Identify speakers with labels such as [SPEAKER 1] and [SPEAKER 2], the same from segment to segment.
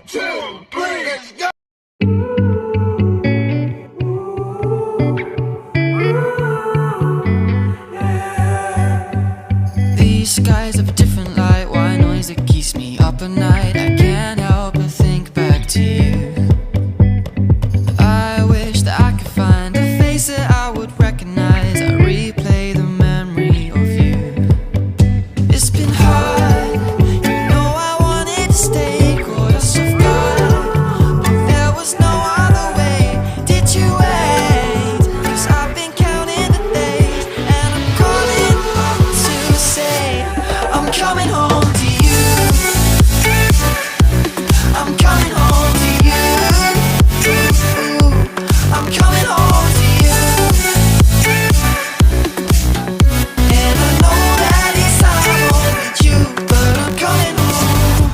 [SPEAKER 1] 2, 3, let's go!
[SPEAKER 2] These skies have a different light. Why noise that keeps me up at night? I can't help but think back to you. I wish that I could find a face that I would recognize. I replay the memory of you. It's been hard, you know I wanted to stay, caught us off guard, but there was no other way. Did you wait? 'Cause I've been counting the days, and I'm calling up to say I'm coming home to you. I'm coming home to you. I'm coming home to you. And I know that it's hard with you, but I'm coming home.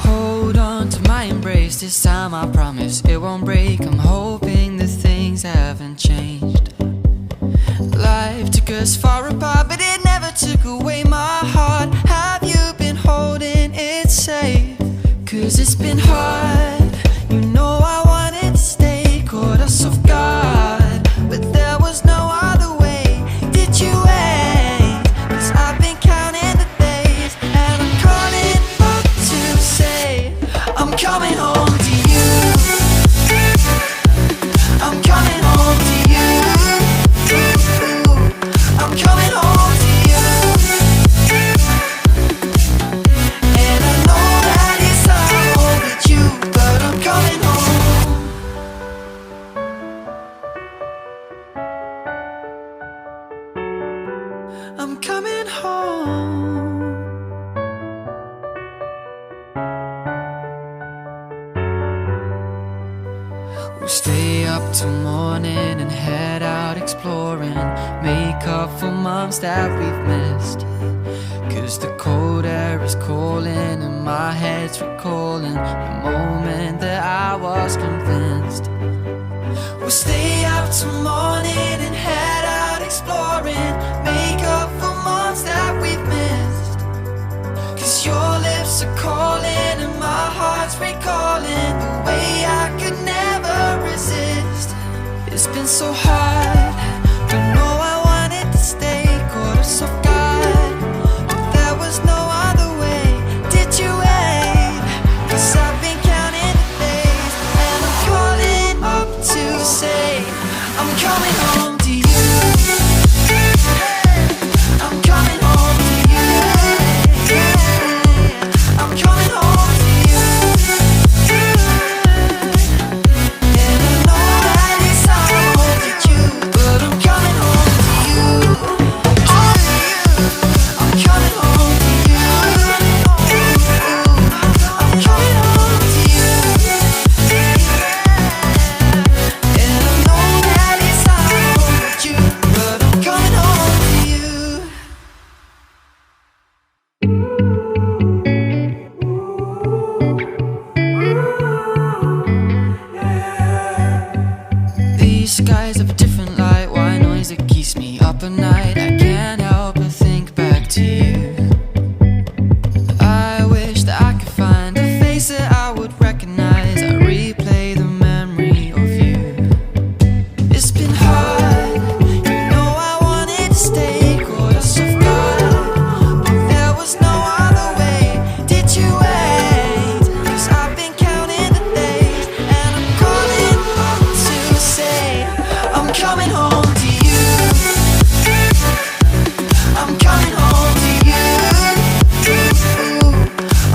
[SPEAKER 2] Hold on to my embrace, this time I promise it won't break. I'm hoping that things haven't changed. Life took us far apart, but it never took away my heart. Have you been holding it safe? 'Cause it's been hard, you know I wanted to stay, caught us off guard, but there was no other way. Did you wait? 'Cause I've been counting the days, and I'm calling up to say I'm coming home to you. I'm coming home to you. I'm coming home to you. And I know that it's hard with you, but I'm coming home. I'm coming home. We'll stay up till morning and head out exploring, make up for months that we've missed. 'Cause the cold air is calling and my head's recalling the moment that I was convinced. We'll stay up till morning and head out exploring, make up for months that we've missed. 'Cause your lips are calling and my heart's recalling the way I could never resist. It's been so hard, I know I wanted to stay, caught us off guard, but there was no other way. Did you wait? 'Cause I've been counting the days, and I'm calling up to say I'm coming home to you. I'm coming home to you. I'm coming home to you. And I know that it's hard with you, but I'm coming home to you. I'm coming home to you. I'm coming home to you. And I know that it's hard with you, but I'm coming home to you. These skies have a different light. Why noise that keeps me up at night? I can't help but think back to you. I wish that I could find a face that I would recognize. I replay the memory of you. It's been hard, you know I wanted to stay, caught us off guard, but there was no other way. Did you wait? 'Cause I've been counting the days, and I'm calling up to say I'm coming home to you. I'm coming home to you.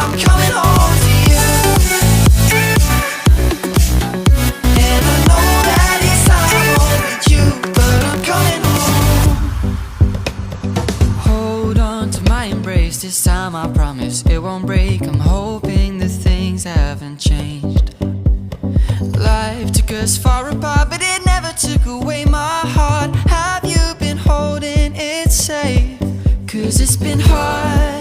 [SPEAKER 2] I'm coming home to you. And I know that it's hard with you, but I'm coming home. Hold on to my embrace, this time I promise it won't break. I'm hoping that things haven't changed. Life took us far apart, but it never took away my heart. Have you been holding it safe? 'Cause it's been hard,